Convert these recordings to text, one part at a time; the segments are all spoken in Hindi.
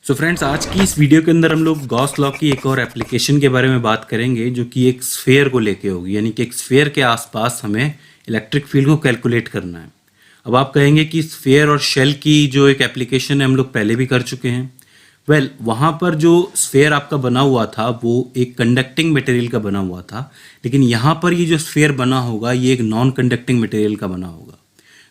सो फ्रेंड्स, आज की इस वीडियो के अंदर हम लोग गॉस लॉ की एक और एप्लीकेशन के बारे में बात करेंगे जो कि एक स्फेयर को लेके होगी। यानी कि एक स्फेयर के आसपास हमें इलेक्ट्रिक फील्ड को कैलकुलेट करना है। अब आप कहेंगे कि स्फेयर और शेल की जो एक एप्लीकेशन है हम लोग पहले भी कर चुके हैं। वहाँ पर जो स्फेयर आपका बना हुआ था वो एक कंडक्टिंग मटेरियल का बना हुआ था, लेकिन यहाँ पर ये जो स्फेयर बना होगा ये एक नॉन कंडक्टिंग मटेरियल का बना होगा।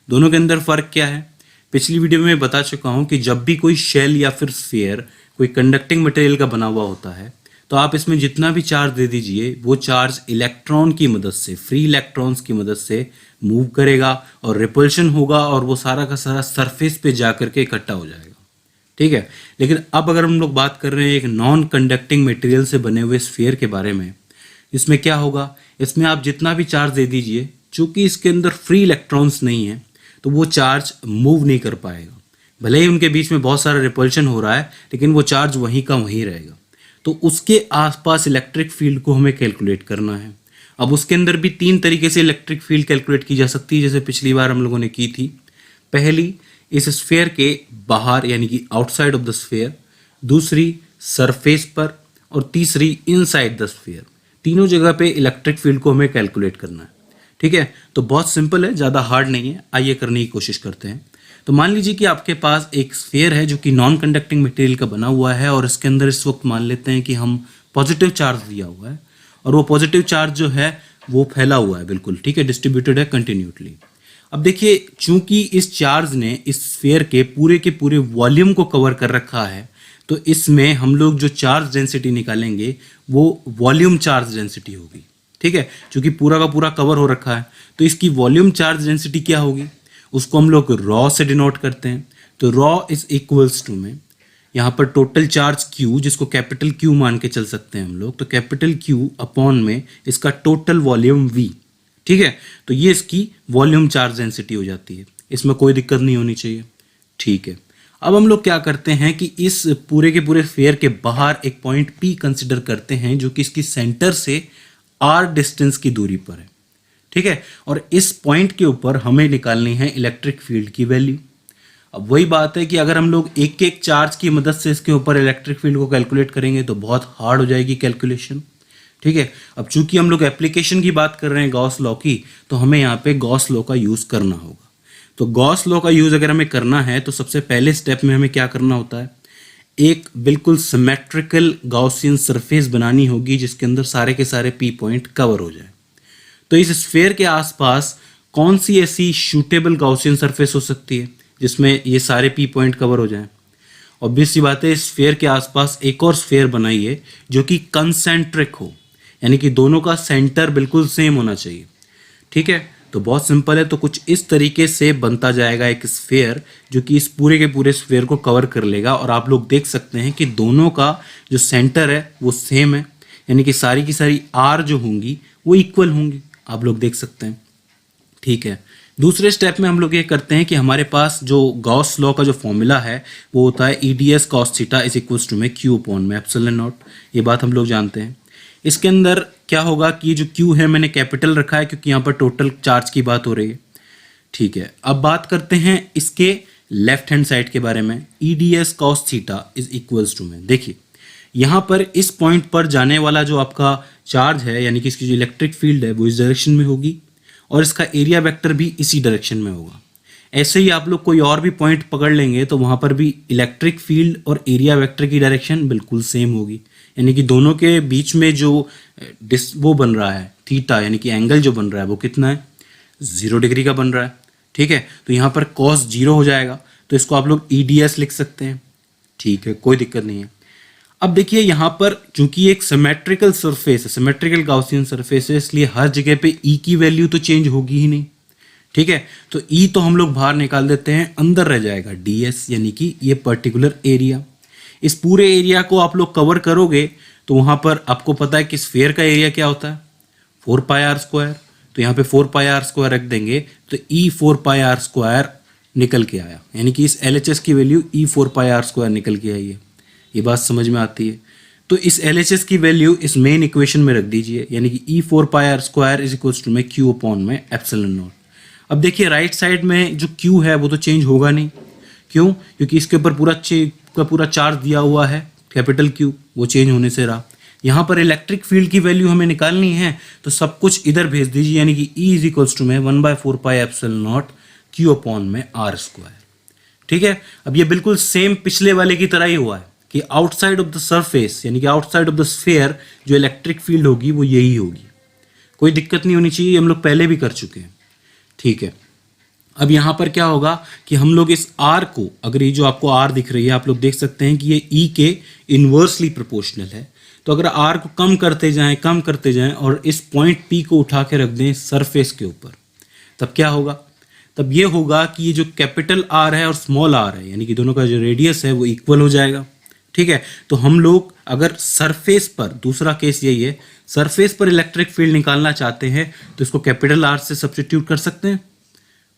दोनों के अंदर फ़र्क क्या है? पिछली वीडियो में मैं बता चुका हूँ कि जब भी कोई शेल या फिर स्फीयर कोई कंडक्टिंग मटेरियल का बना हुआ होता है तो आप इसमें जितना भी चार्ज दे दीजिए वो चार्ज इलेक्ट्रॉन की मदद से, फ्री इलेक्ट्रॉन्स की मदद से मूव करेगा और रिपल्शन होगा और वो सारा का सारा सरफेस पे जा करके इकट्ठा हो जाएगा। ठीक है, लेकिन अब अगर हम लोग बात कर रहे हैं एक नॉन कंडक्टिंग मटेरियल से बने हुए स्फीयर के बारे में, इसमें क्या होगा, इसमें आप जितना भी चार्ज दे दीजिए, चूंकि इसके अंदर फ्री इलेक्ट्रॉन्स नहीं है तो वो चार्ज मूव नहीं कर पाएगा। भले ही उनके बीच में बहुत सारा रिपल्शन हो रहा है लेकिन वो चार्ज वहीं का वहीं रहेगा। तो उसके आसपास इलेक्ट्रिक फील्ड को हमें कैलकुलेट करना है। अब उसके अंदर भी 3 तरीके से इलेक्ट्रिक फील्ड कैलकुलेट की जा सकती है, जैसे पिछली बार हम लोगों ने की थी। पहली, इस स्फेयर के बाहर यानी कि आउटसाइड ऑफ द स्फेयर, दूसरी सरफेस पर, और तीसरी इनसाइड द स्फेयर। तीनों जगह पे इलेक्ट्रिक फील्ड को हमें कैलकुलेट करना है। ठीक है, तो बहुत सिंपल है, ज़्यादा हार्ड नहीं है। आइए करने की कोशिश करते हैं। तो मान लीजिए कि आपके पास एक स्फेयर है जो कि नॉन कंडक्टिंग मटेरियल का बना हुआ है और इसके अंदर इस वक्त मान लेते हैं कि हम पॉजिटिव चार्ज दिया हुआ है और वो पॉजिटिव चार्ज जो है वो फैला हुआ है, बिल्कुल ठीक है, डिस्ट्रीब्यूटेड है कंटिन्यूटली। अब देखिए, चूंकि इस चार्ज ने इस स्फेयर के पूरे वॉल्यूम को कवर कर रखा है तो इसमें हम लोग जो चार्ज डेंसिटी निकालेंगे वो वॉल्यूम चार्ज डेंसिटी होगी। ठीक है, क्योंकि पूरा का पूरा कवर हो रखा है तो इसकी वॉल्यूम चार्ज डेंसिटी क्या होगी, उसको हम लोग रॉ से डिनोट करते हैं। तो रॉ इज इक्वल्स टू में यहाँ पर टोटल चार्ज Q, जिसको कैपिटल Q मान के चल सकते हैं हम लोग, तो कैपिटल Q अपॉन में इसका टोटल वॉल्यूम V। ठीक है, तो ये इसकी वॉल्यूम चार्ज डेंसिटी हो जाती है, इसमें कोई दिक्कत नहीं होनी चाहिए। ठीक है, अब हम लोग क्या करते हैं कि इस पूरे के पूरे स्फीयर के बाहर एक पॉइंट P कंसिडर करते हैं जो कि इसकी सेंटर से R डिस्टेंस की दूरी पर है। ठीक है, और इस पॉइंट के ऊपर हमें निकालनी है इलेक्ट्रिक फील्ड की वैल्यू। अब वही बात है कि अगर हम लोग एक एक चार्ज की मदद से इसके ऊपर इलेक्ट्रिक फील्ड को कैलकुलेट करेंगे तो बहुत हार्ड हो जाएगी कैलकुलेशन। ठीक है, अब चूंकि हम लोग एप्लीकेशन की बात कर रहे हैं गॉस लॉ की, तो हमें यहाँ पे गॉस लॉ का यूज़ करना होगा। तो गॉस लॉ का यूज़ अगर हमें करना है तो सबसे पहले स्टेप में हमें क्या करना होता है, एक बिल्कुल सिमेट्रिकल गॉसियन सरफेस बनानी होगी जिसके अंदर सारे के सारे P पॉइंट कवर हो जाए। तो इस स्फेयर के आसपास कौन सी ऐसी शूटेबल गॉसियन सरफेस हो सकती है जिसमें ये सारे P पॉइंट कवर हो जाएं? ऑब्वियस सी बात है, इस स्फेयर के आसपास एक और स्फेयर बनाइए जो कि कंसेंट्रिक हो, यानी कि दोनों का सेंटर बिल्कुल सेम होना चाहिए। ठीक है, तो बहुत सिंपल है, तो कुछ इस तरीके से बनता जाएगा एक स्फेयर जो कि इस पूरे के पूरे स्फेयर को कवर कर लेगा। और आप लोग देख सकते हैं कि दोनों का जो सेंटर है वो सेम है, यानी कि सारी की सारी R जो होंगी वो इक्वल होंगी, आप लोग देख सकते हैं। ठीक है, दूसरे स्टेप में हम लोग ये करते हैं कि हमारे पास जो गॉस लॉ का जो फॉर्मूला है वो होता है EDS cos theta is equals to में Q अपॉन में एप्सिलॉन नॉट। ये बात हम लोग जानते हैं। इसके अंदर क्या होगा कि ये जो Q है मैंने कैपिटल रखा है क्योंकि यहाँ पर टोटल चार्ज की बात हो रही है। ठीक है, अब बात करते हैं इसके लेफ्ट हैंड साइड के बारे में। EDS cos theta is equals to में, देखिए यहाँ पर इस पॉइंट पर जाने वाला जो आपका चार्ज है यानी कि इसकी जो इलेक्ट्रिक फील्ड है वो इस डायरेक्शन में होगी और इसका एरिया वेक्टर भी इसी डायरेक्शन में होगा। ऐसे ही आप लोग कोई और भी पॉइंट पकड़ लेंगे तो वहाँ पर भी इलेक्ट्रिक फील्ड और एरिया वेक्टर की डायरेक्शन बिल्कुल सेम होगी, यानी कि दोनों के बीच में जो वो बन रहा है थीटा, यानी कि एंगल जो बन रहा है वो कितना है, 0 डिग्री का बन रहा है। ठीक है, तो यहाँ पर cos 0 हो जाएगा, तो इसको आप लोग EDS लिख सकते हैं। ठीक है, कोई दिक्कत नहीं है। अब देखिए यहाँ पर चूंकि एक सिमेट्रिकल सरफेस है, सिमेट्रिकल गॉसियन सरफेस है, इसलिए हर जगह पे E की वैल्यू तो चेंज होगी ही नहीं। ठीक है, तो E तो हम लोग बाहर निकाल देते हैं, अंदर रह जाएगा DS, यानी कि ये पर्टिकुलर एरिया। इस पूरे एरिया को आप लोग कवर करोगे तो वहाँ पर आपको पता है कि स्फीयर का एरिया क्या होता है, 4 पाई R स्क्वायर। तो यहाँ पे 4 पाई R स्क्वायर रख देंगे तो E 4 पाई R स्क्वायर निकल के आया, यानी कि इस LHS की value E 4 pi R square निकल के आई है। ये बात समझ में आती है? तो इस LHS की वैल्यू इस मेन इक्वेशन में रख दीजिए, यानी कि E 4 pi R square is equals to में Q अपॉन में एप्सिलॉन नॉट। अब देखिए राइट साइड में जो Q है वो तो चेंज होगा नहीं, क्यों? क्योंकि इसके ऊपर पूरा चार्ज दिया हुआ है कैपिटल Q, वो चेंज होने से रहा। यहाँ पर इलेक्ट्रिक फील्ड की वैल्यू हमें निकालनी है तो सब कुछ इधर भेज दीजिए, यानी कि E इज इक्वल्स टू में 1/4πε0 Q अपॉन में R स्क्वायर। ठीक है, अब ये बिल्कुल सेम पिछले वाले की तरह ही हुआ है कि आउटसाइड ऑफ द सरफेस यानी कि आउटसाइड ऑफ द स्फीयर जो इलेक्ट्रिक फील्ड होगी वो यही होगी। कोई दिक्कत नहीं होनी चाहिए, हम लोग पहले भी कर चुके हैं। ठीक है, अब यहाँ पर क्या होगा कि हम लोग इस R को, अगर ये जो आपको R दिख रही है आप लोग देख सकते हैं कि ये E के इन्वर्सली प्रोपोर्शनल है, तो अगर R को कम करते जाएं और इस पॉइंट P को उठा के रख दें सरफेस के ऊपर, तब क्या होगा? तब ये होगा कि ये जो कैपिटल R है और स्मॉल r है, यानी कि दोनों का जो रेडियस है वो इक्वल हो जाएगा। ठीक है, तो हम लोग अगर सरफेस पर, दूसरा केस यही है, सरफेस पर इलेक्ट्रिक फील्ड निकालना चाहते हैं तो इसको कैपिटल R से सब्स्टिट्यूट कर सकते हैं,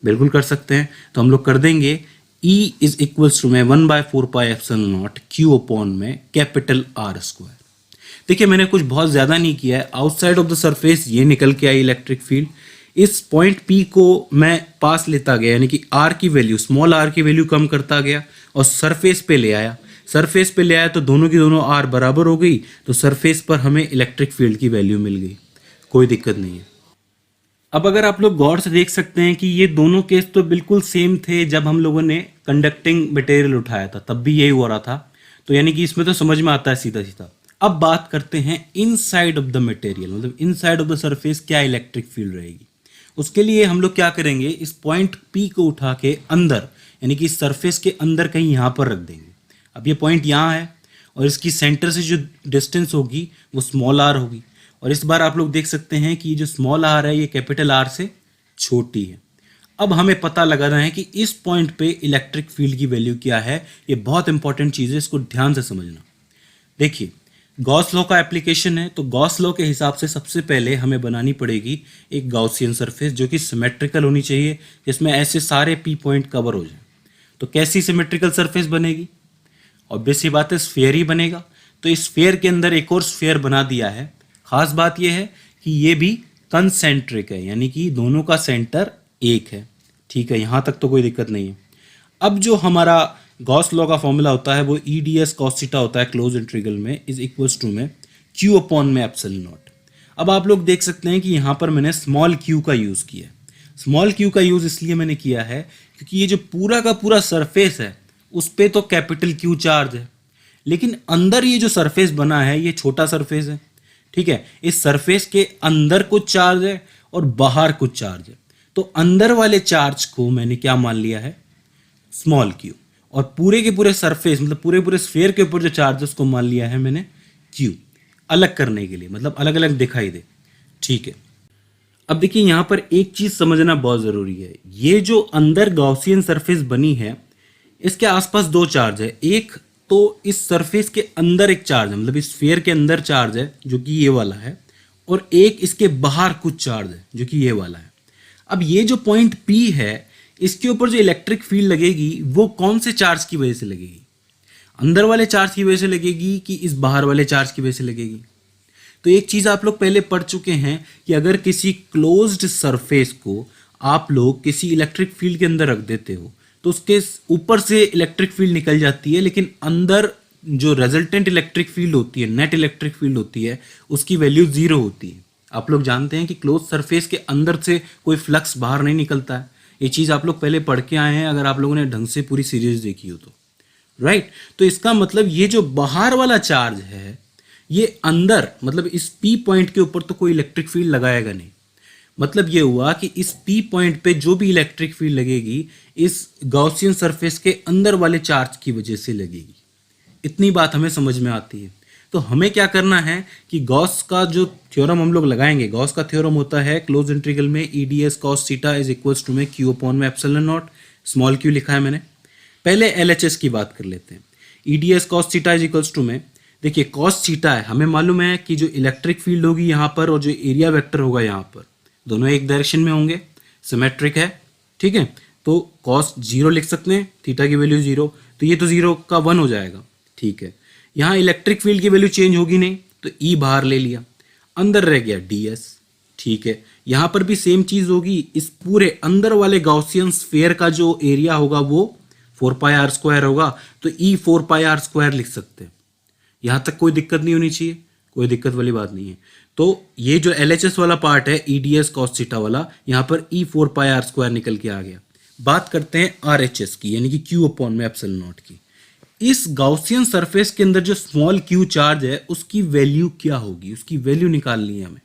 बिल्कुल कर सकते हैं। तो हम लोग कर देंगे E इज इक्वल्स टू में 1/4πε0 Q अपॉन में कैपिटल R स्क्वायर। देखिए मैंने कुछ बहुत ज़्यादा नहीं किया है, आउटसाइड ऑफ द सरफेस ये निकल के आई इलेक्ट्रिक फील्ड, इस पॉइंट P को मैं पास लेता गया, यानी कि R की वैल्यू, स्मॉल r की वैल्यू कम करता गया और सरफेस पे ले आया। सरफेस पे ले आया तो दोनों की दोनों R बराबर हो गई, तो सरफेस पर हमें इलेक्ट्रिक फील्ड की वैल्यू मिल गई, कोई दिक्कत नहीं है। अब अगर आप लोग गौर से देख सकते हैं कि ये दोनों केस तो बिल्कुल सेम थे जब हम लोगों ने कंडक्टिंग मटेरियल उठाया था, तब भी यही हो रहा था, तो यानी कि इसमें तो समझ में आता है सीधा सीधा। अब बात करते हैं इनसाइड ऑफ द मटेरियल, मतलब इनसाइड ऑफ द सरफेस क्या इलेक्ट्रिक फील्ड रहेगी। उसके लिए हम लोग क्या करेंगे, इस पॉइंट P को उठा के अंदर, यानी कि इस सरफेस के अंदर कहीं यहाँ पर रख देंगे। अब ये पॉइंट यहाँ है और इसकी सेंटर से जो डिस्टेंस होगी वो स्मॉल r होगी, और इस बार आप लोग देख सकते हैं कि जो स्मॉल r है ये कैपिटल R से छोटी है। अब हमें पता लगाना है कि इस पॉइंट पे इलेक्ट्रिक फील्ड की वैल्यू क्या है। ये बहुत इंपॉर्टेंट चीज़ है, इसको ध्यान से समझना। देखिए गॉस लॉ का एप्लीकेशन है, तो गॉस लॉ के हिसाब से सबसे पहले हमें बनानी पड़ेगी एक गॉसियन सरफेस जो कि सिमेट्रिकल होनी चाहिए, जिसमें ऐसे सारे P पॉइंट कवर हो जाए। तो कैसी सिमेट्रिकल सरफेस बनेगी? ऑब्वियस सी बात है, स्फीयर ही बनेगा। तो इस स्फीयर के अंदर एक और स्फीयर बना दिया है। खास बात यह है कि ये भी कंसेंट्रिक है, यानी कि दोनों का सेंटर एक है। ठीक है, यहाँ तक तो कोई दिक्कत नहीं है। अब जो हमारा गॉस लॉ का फॉर्मूला होता है वो EdS cos थीटा होता है क्लोज इंटीग्रल में इज इक्वल्स टू में Q अपॉन में एप्सिलॉन नॉट। अब आप लोग देख सकते हैं कि यहाँ पर मैंने स्मॉल q का यूज़ किया है। स्मॉल q का यूज़ इसलिए मैंने किया है क्योंकि ये जो पूरा का पूरा सरफेस है उस पर तो कैपिटल Q चार्ज है, लेकिन अंदर ये जो सरफेस बना है ये छोटा सरफेस है। ठीक है, इस सरफेस के अंदर कुछ चार्ज है और बाहर कुछ चार्ज है, तो अंदर वाले चार्ज को मैंने क्या मान लिया है, स्मॉल q, और पूरे के पूरे सरफेस मतलब पूरे स्फीयर के ऊपर जो चार्ज है उसको मान लिया है मैंने q, अलग करने के लिए, मतलब अलग अलग दिखाई दे। ठीक है, अब देखिए यहाँ पर एक चीज समझना बहुत जरूरी है। ये जो अंदर गॉसियन सरफेस बनी है इसके आसपास दो चार्ज है। एक तो इस सरफेस के अंदर एक चार्ज है, मतलब इस स्फीयर के अंदर चार्ज है जो कि ये वाला है, और एक इसके बाहर कुछ चार्ज है जो कि ये वाला है। अब ये जो पॉइंट P है इसके ऊपर जो इलेक्ट्रिक फील्ड लगेगी वो कौन से चार्ज की वजह से लगेगी? अंदर वाले चार्ज की वजह से लगेगी कि इस बाहर वाले चार्ज की वजह से लगेगी? तो एक चीज़ आप लोग पहले पढ़ चुके हैं कि अगर किसी क्लोज्ड सरफेस को आप लोग किसी इलेक्ट्रिक फील्ड के अंदर रख देते हो तो उसके ऊपर से इलेक्ट्रिक फील्ड निकल जाती है, लेकिन अंदर जो रिजल्टेंट इलेक्ट्रिक फील्ड होती है, नेट इलेक्ट्रिक फील्ड होती है, उसकी वैल्यू 0 होती है। आप लोग जानते हैं कि क्लोज सरफेस के अंदर से कोई फ्लक्स बाहर नहीं निकलता है। ये चीज़ आप लोग पहले पढ़ के आए हैं अगर आप लोगों ने ढंग से पूरी सीरीज देखी हो तो, राइट। तो इसका मतलब ये जो बाहर वाला चार्ज है ये अंदर, मतलब इस P पॉइंट के ऊपर तो कोई इलेक्ट्रिक फील्ड लगाएगा नहीं। मतलब ये हुआ कि इस P पॉइंट पे जो भी इलेक्ट्रिक फील्ड लगेगी इस गॉसियन सरफेस के अंदर वाले चार्ज की वजह से लगेगी। इतनी बात हमें समझ में आती है। तो हमें क्या करना है कि गॉस का जो थ्योरम हम लोग लगाएंगे, गॉस का थ्योरम होता है क्लोज इंटीग्रल में EdS cos theta is equals to में Q अपॉन में एप्सिलॉन नॉट, स्मॉल q लिखा है मैंने। पहले LHS की बात कर लेते हैं। EdS cos theta is equals to में, देखिए cos थीटा है, हमें मालूम है कि जो इलेक्ट्रिक फील्ड होगी यहाँ पर और जो एरिया वेक्टर होगा यहाँ पर, दोनों एक डायरेक्शन में होंगे, सिमेट्रिक है। ठीक है, तो cos 0 लिख सकते हैं, थीटा की वैल्यू 0, तो ये तो 0 का 1 हो जाएगा। ठीक है, यहाँ इलेक्ट्रिक फील्ड की वैल्यू चेंज होगी नहीं तो E बाहर ले लिया, अंदर रह गया ds। ठीक है, यहाँ पर भी सेम चीज़ होगी, इस पूरे अंदर वाले गॉसियन स्फीयर का जो एरिया होगा वो 4πr² होगा तो E4πr² लिख सकते हैं। यहाँ तक कोई दिक्कत नहीं होनी चाहिए, कोई दिक्कत वाली बात नहीं है। तो ये जो LHS वाला पार्ट है EDS cos थीटा वाला, यहाँ पर E4πr² निकल के आ गया। बात करते हैं RHS की, यानी कि Q/ε0 की। इस गॉसियन सरफेस के अंदर जो स्मॉल q चार्ज है उसकी वैल्यू क्या होगी, उसकी वैल्यू निकालनी है हमें।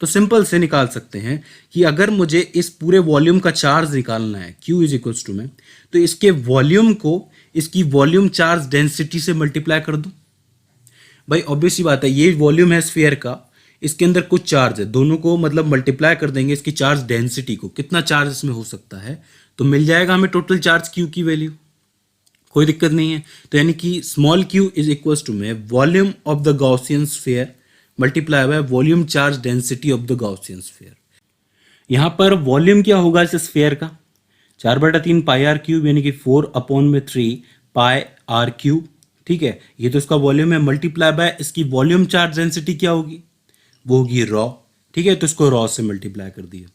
तो सिंपल से निकाल सकते हैं कि अगर मुझे इस पूरे वॉल्यूम का चार्ज निकालना है Q इज इक्वल्स टू में, तो इसके वॉल्यूम को इसकी वॉल्यूम चार्ज डेंसिटी से मल्टीप्लाई कर दूं। भाई ऑब्वियस सी बात है, ये वॉल्यूम है स्फीयर का, इसके अंदर कुछ चार्ज है, दोनों को मतलब मल्टीप्लाई कर देंगे इसकी चार्ज डेंसिटी को, कितना चार्ज इसमें हो सकता है, तो मिल जाएगा हमें टोटल चार्ज Q की वैल्यू। कोई दिक्कत नहीं है। तो यानी कि small q is equals to में volume of the Gaussian sphere multiply by volume charge density of the Gaussian sphere. यहाँ पर वॉल्यूम क्या होगा इस स्फीयर का, 4/3 πr³ यानी कि 4/3 πr³। ठीक है, ये तो इसका वॉल्यूम है, मल्टीप्लाई बाय इसकी वॉल्यूम चार्ज डेंसिटी क्या होगी, वो होगी रॉ। ठीक है, तो इसको रॉ से मल्टीप्लाई कर दिया।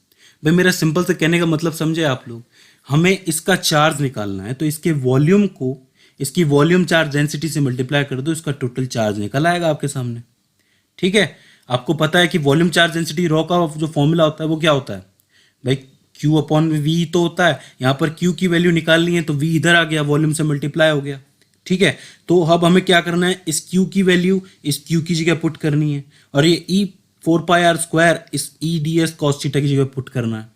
भाई मेरा सिंपल से कहने का मतलब समझे आप लोग, हमें इसका चार्ज निकालना है तो इसके वॉल्यूम को इसकी वॉल्यूम चार्ज डेंसिटी से मल्टीप्लाई कर दो, इसका टोटल चार्ज निकल आएगा आपके सामने। ठीक है, आपको पता है कि वॉल्यूम चार्ज डेंसिटी रॉ का जो फॉर्मूला होता है वो क्या होता है भाई, Q/V तो होता है। यहाँ पर Q की वैल्यू निकालनी है तो V इधर आ गया, वॉल्यूम से मल्टीप्लाई हो गया। ठीक है, तो अब हमें क्या करना है, इस Q की वैल्यू इस Q की जगह पुट करनी है और ये E4πr² इस EDS cos थीटा की जगह पुट करना है।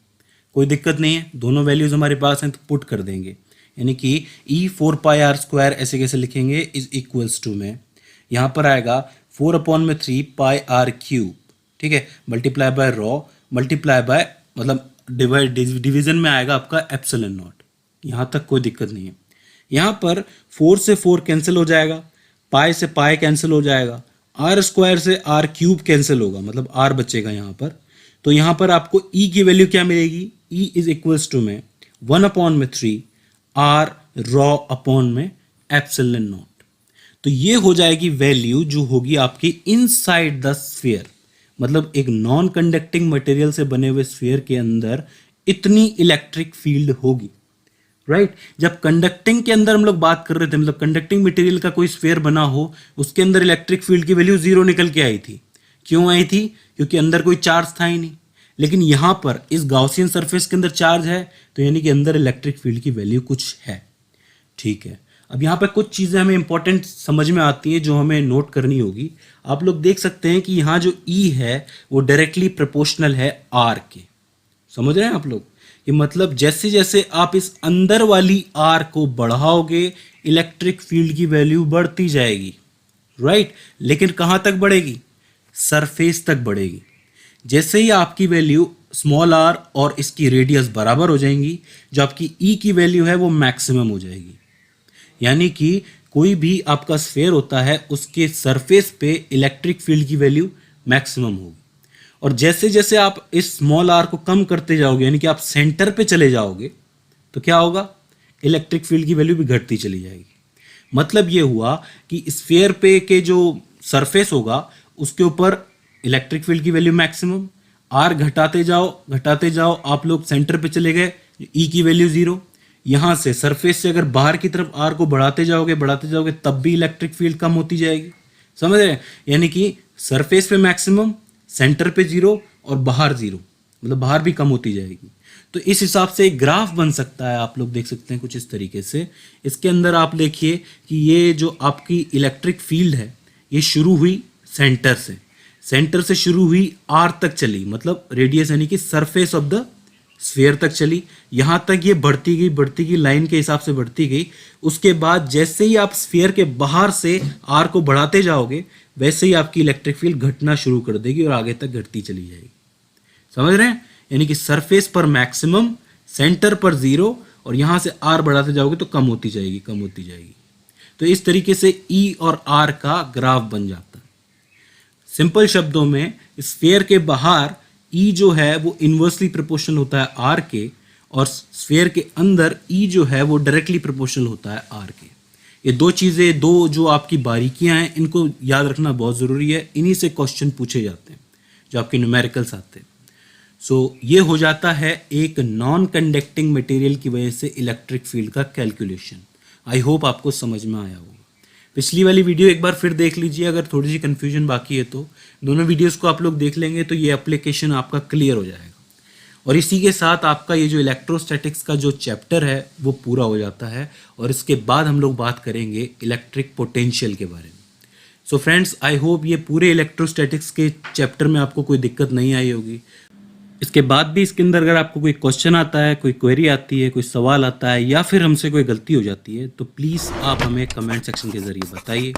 कोई दिक्कत नहीं है, दोनों वैल्यूज हमारे पास हैं तो पुट कर देंगे। यानी कि E4πr² ऐसे कैसे लिखेंगे, इज इक्वल्स टू में यहाँ पर आएगा 4/3 πr³। ठीक है, multiply by raw multiply by मतलब डिवीजन में आएगा आपका ε0। यहाँ तक कोई दिक्कत नहीं है। यहाँ पर 4 से 4 कैंसिल हो जाएगा, पाई से पाई कैंसिल हो जाएगा, r² से r³ कैंसिल होगा, मतलब r बचेगा यहाँ पर। तो यहाँ पर आपको E की वैल्यू क्या मिलेगी, E इज इक्वल्स टू में 1/3 r रॉ अपॉन में ε0। तो ये हो जाएगी वैल्यू जो होगी आपकी इनसाइड द स्फीयर, मतलब एक नॉन कंडक्टिंग मटेरियल से बने हुए स्फीयर के अंदर इतनी इलेक्ट्रिक फील्ड होगी। राइट, जब कंडक्टिंग के अंदर हम लोग बात कर रहे थे, मतलब कंडक्टिंग मटेरियल का कोई स्फीयर बना हो, उसके अंदर इलेक्ट्रिक फील्ड की वैल्यू 0 निकल के आई थी। क्यों आई थी, क्योंकि अंदर कोई चार्ज था ही नहीं। लेकिन यहाँ पर इस गॉसियन सरफेस के अंदर चार्ज है, तो यानी कि अंदर इलेक्ट्रिक फील्ड की वैल्यू कुछ है। ठीक है, अब यहाँ पर कुछ चीज़ें हमें इंपॉर्टेंट समझ में आती हैं जो हमें नोट करनी होगी। आप लोग देख सकते हैं कि यहाँ जो E है वो डायरेक्टली प्रोपोर्शनल है R के। समझ रहे हैं आप लोग, ये मतलब जैसे जैसे आप इस अंदर वाली R को बढ़ाओगे इलेक्ट्रिक फील्ड की वैल्यू बढ़ती जाएगी। राइट, लेकिन कहाँ तक बढ़ेगी, सरफेस तक बढ़ेगी। जैसे ही आपकी वैल्यू स्मॉल r और इसकी रेडियस बराबर हो जाएंगी, जो आपकी E की वैल्यू है वो मैक्सिमम हो जाएगी। यानी कि कोई भी आपका स्फीयर होता है उसके सरफेस पे इलेक्ट्रिक फील्ड की वैल्यू मैक्सिमम होगी। और जैसे जैसे आप इस स्मॉल r को कम करते जाओगे, यानी कि आप सेंटर पे चले जाओगे, तो क्या होगा, इलेक्ट्रिक फील्ड की वैल्यू भी घटती चली जाएगी। मतलब ये हुआ कि स्फीयर पे के जो सरफेस होगा उसके ऊपर इलेक्ट्रिक फील्ड की वैल्यू मैक्सिमम, r घटाते जाओ, आप लोग सेंटर पे चले गए, E की वैल्यू 0। यहाँ से सरफेस से अगर बाहर की तरफ r को बढ़ाते जाओगे तब भी इलेक्ट्रिक फील्ड कम होती जाएगी। समझ रहे हैं, यानी कि सरफेस पे मैक्सिमम, सेंटर पे 0 और बाहर 0, मतलब बाहर भी कम होती जाएगी। तो इस हिसाब से एक ग्राफ बन सकता है, आप लोग देख सकते हैं कुछ इस तरीके से। इसके अंदर आप देखिए कि ये जो आपकी इलेक्ट्रिक फील्ड है ये शुरू हुई सेंटर से शुरू हुई r तक चली, मतलब रेडियस यानी कि सरफेस ऑफ द स्फीयर तक चली। यहाँ तक ये बढ़ती गई लाइन के हिसाब से बढ़ती गई। उसके बाद जैसे ही आप स्फीयर के बाहर से r को बढ़ाते जाओगे वैसे ही आपकी इलेक्ट्रिक फील्ड घटना शुरू कर देगी और आगे तक घटती चली जाएगी। समझ रहे हैं, यानी कि सरफेस पर मैक्सिमम, सेंटर पर 0 और यहाँ से r बढ़ाते जाओगे तो कम होती जाएगी। तो इस तरीके से E और R का ग्राफ बन जाता है। सिंपल शब्दों में स्फीयर के बाहर E जो है वो इन्वर्सली प्रोपोर्शनल होता है R के, और स्फीयर के अंदर E जो है वो डायरेक्टली प्रोपोर्शनल होता है R के। ये दो चीज़ें, दो जो आपकी बारीकियां हैं, इनको याद रखना बहुत ज़रूरी है। इन्हीं से क्वेश्चन पूछे जाते हैं जो आपके न्यूमेरिकल्स आते हैं। ये हो जाता है एक नॉन कंडक्टिंग मटेरियल की वजह से इलेक्ट्रिक फील्ड का कैलकुलेशन। आई होप आपको समझ में आया होगा। पिछली वाली वीडियो एक बार फिर देख लीजिए, अगर थोड़ी सी कन्फ्यूजन बाकी है तो दोनों वीडियोस को आप लोग देख लेंगे तो ये एप्लीकेशन आपका क्लियर हो जाएगा। और इसी के साथ आपका ये जो इलेक्ट्रोस्टैटिक्स का जो चैप्टर है वो पूरा हो जाता है। और इसके बाद हम लोग बात करेंगे इलेक्ट्रिक पोटेंशियल के बारे में। सो फ्रेंड्स, आई होप ये पूरे इलेक्ट्रोस्टैटिक्स के चैप्टर में आपको कोई दिक्कत नहीं आई होगी। इसके बाद भी इसके अंदर अगर आपको कोई क्वेश्चन आता है, कोई क्वेरी आती है, कोई सवाल आता है या फिर हमसे कोई गलती हो जाती है तो प्लीज़ आप हमें कमेंट सेक्शन के ज़रिए बताइए।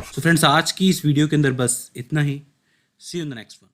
सो फ्रेंड्स, आज की इस वीडियो के अंदर बस इतना ही। See you in the next one.